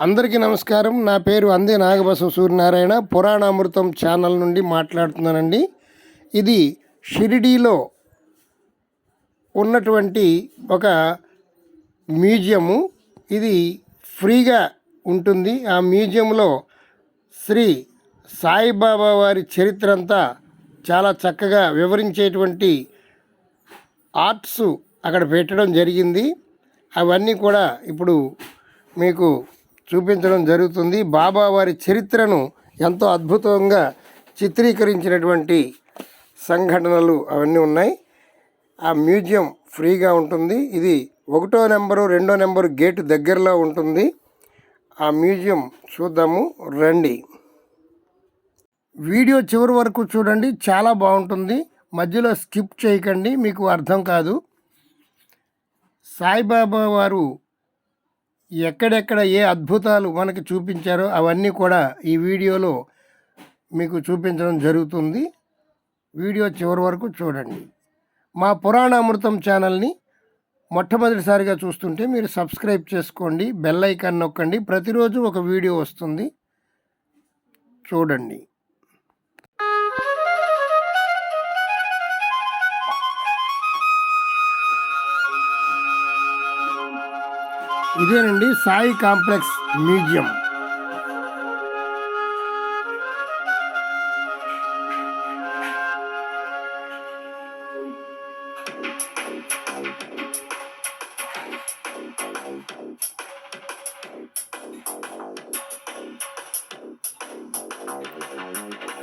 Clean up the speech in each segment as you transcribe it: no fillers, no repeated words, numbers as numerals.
అందరికీ నమస్కారం. నా పేరు అందే నాగబసవ సూర్యనారాయణ. పురాణామృతం ఛానల్ నుండి మాట్లాడుతున్నానండి. ఇది షిరిడీలో ఉన్నటువంటి ఒక మ్యూజియము. ఇది ఫ్రీగా ఉంటుంది. ఆ మ్యూజియంలో శ్రీ సాయిబాబా వారి చరిత్ర అంతా చాలా చక్కగా వివరించేటువంటి ఆర్ట్స్ అక్కడ పెట్టడం జరిగింది. అవన్నీ కూడా ఇప్పుడు మీకు చూపించడం జరుగుతుంది. బాబా వారి చరిత్రను ఎంతో అద్భుతంగా చిత్రీకరించినటువంటి సంఘటనలు అవన్నీ ఉన్నాయి. ఆ మ్యూజియం ఫ్రీగా ఉంటుంది. ఇది 1వ నెంబరు 2వ నెంబరు గేటు దగ్గరలో ఉంటుంది. ఆ మ్యూజియం చూద్దాము రండి. వీడియో చివరి వరకు చూడండి, చాలా బాగుంటుంది. మధ్యలో స్కిప్ చేయకండి, మీకు అర్థం కాదు. సాయిబాబా వారు ఎక్కడెక్కడ ఏ అద్భుతాలు మనకి చూపించారో అవన్నీ కూడా ఈ వీడియోలో మీకు చూపించడం జరుగుతుంది. వీడియో చివరి వరకు చూడండి. మా పురాణామృతం ఛానల్ని మొట్టమొదటిసారిగా చూస్తుంటే మీరు సబ్స్క్రైబ్ చేసుకోండి, బెల్ ఐకాన్ నొక్కండి. ప్రతిరోజు ఒక వీడియో వస్తుంది, చూడండి. ఇదేనండి సాయి కాంప్లెక్స్ మ్యూజియం.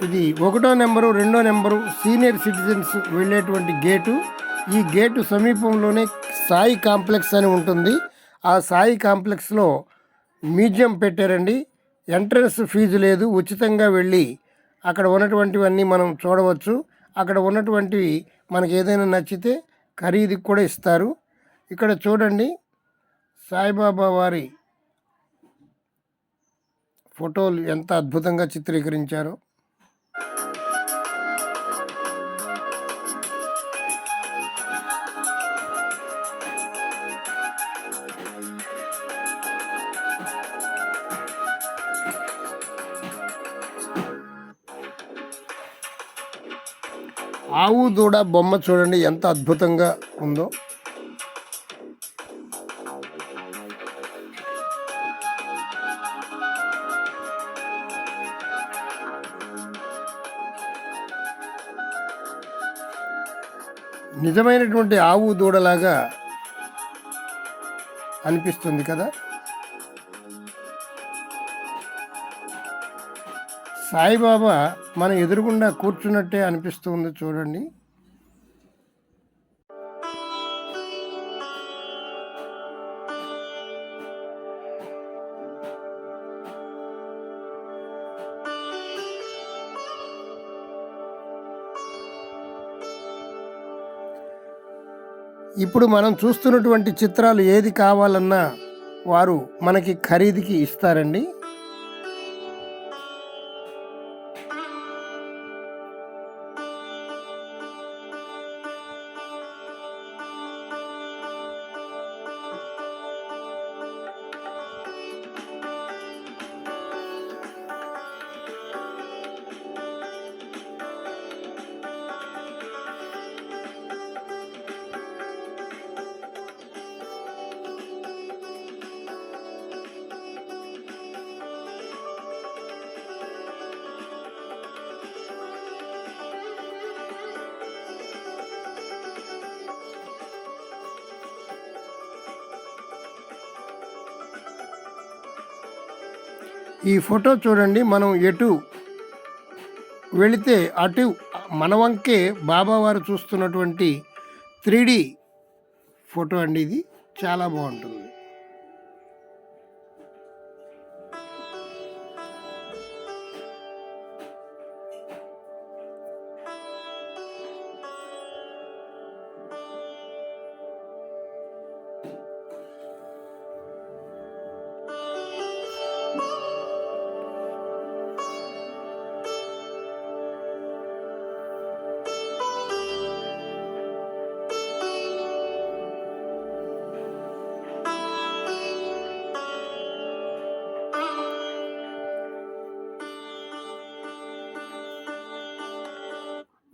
ఇది 1వ నెంబరు 2వ నెంబరు సీనియర్ సిటిజన్స్ వెళ్ళేటువంటి గేటు. ఈ గేటు సమీపంలోనే సాయి కాంప్లెక్స్ అని ఉంటుంది. ఆ సాయి కాంప్లెక్స్లో మ్యూజియం పెట్టారండి. ఎంట్రన్స్ ఫీజు లేదు, ఉచితంగా వెళ్ళి అక్కడ ఉన్నటువంటివన్నీ మనం చూడవచ్చు. అక్కడ ఉన్నటువంటివి మనకి ఏదైనా నచ్చితే ఖరీదుకి కూడా ఇస్తారు. ఇక్కడ చూడండి, సాయిబాబా వారి ఫోటోలు ఎంత అద్భుతంగా చిత్రీకరించారో. ఆవు దూడ బొమ్మ చూడండి ఎంత అద్భుతంగా ఉందో. నిజమైనటువంటి ఆవు దూడలాగా అనిపిస్తుంది కదా. సాయిబాబా మన ఎదురుగుండా కూర్చున్నట్టే అనిపిస్తుంది చూడండి. ఇప్పుడు మనం చూస్తున్నటువంటి చిత్రాలు ఏది కావాలన్నా వారు మనకి ఖరీదుకి ఇస్తారండి. ఈ ఫోటో చూడండి, మనం ఎటు వెళితే అటు మన వంకే బాబావారు చూస్తున్నటువంటి 3D ఫోటో అండి. ఇది చాలా బాగుంటుంది.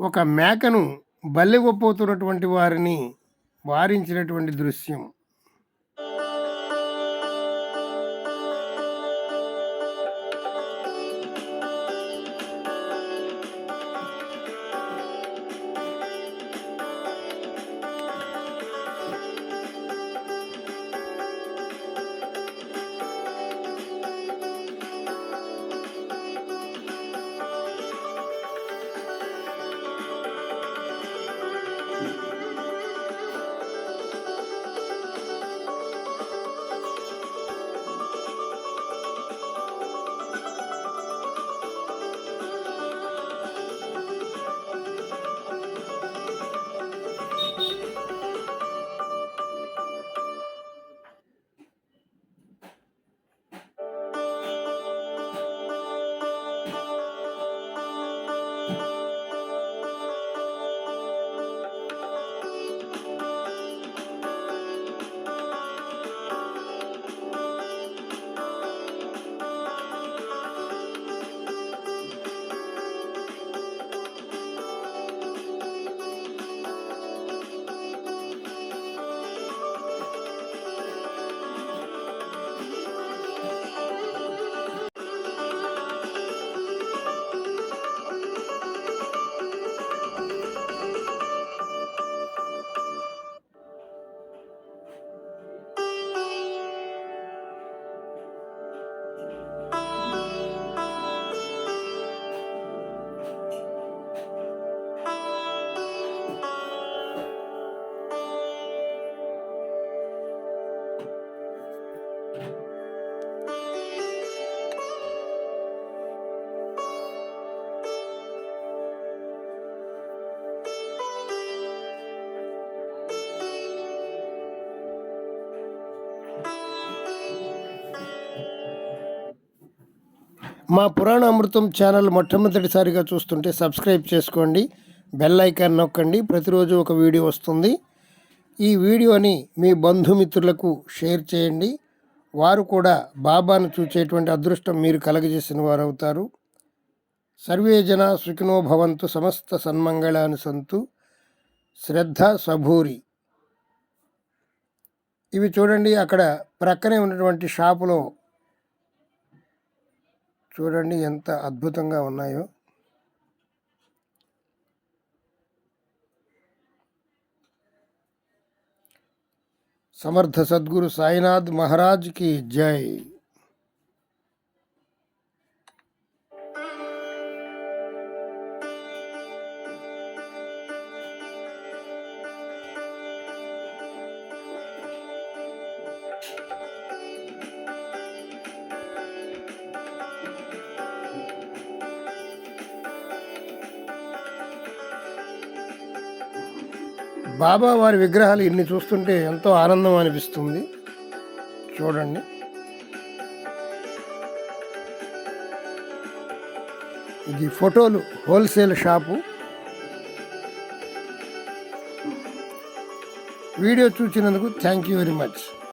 ఒక మేకను బలివ్వబోతున్నటువంటి వారిని వారించినటువంటి దృశ్యం. మా పురాణ అమృతం ఛానల్ మొట్టమొదటిసారిగా చూస్తుంటే సబ్స్క్రైబ్ చేసుకోండి, బెల్ ఐకాన్ నొక్కండి. ప్రతిరోజు ఒక వీడియో వస్తుంది. ఈ వీడియోని మీ బంధుమిత్రులకు షేర్ చేయండి. వారు కూడా బాబాను చూచేటువంటి అదృష్టం మీరు కలగజేసిన వారు అవుతారు. సర్వే జన సుఖినో భవంతు, సమస్త సన్మంగళాని సంతు. శ్రద్ధ సభూరి. ఇవి చూడండి, అక్కడ ప్రక్కనే ఉన్నటువంటి షాపులో చూడండి ఎంత అద్భుతంగా ఉన్నాయో. సమర్థ సద్గురు సాయినాథ్ మహారాజ్ కి జై. బాబా వారి విగ్రహాలు ఇన్ని చూస్తుంటే ఎంతో ఆనందం అనిపిస్తుంది. చూడండి, ఇది ఫోటోలు హోల్సేల్ షాపు. వీడియో చూసినందుకు థ్యాంక్ యూ వెరీ మచ్.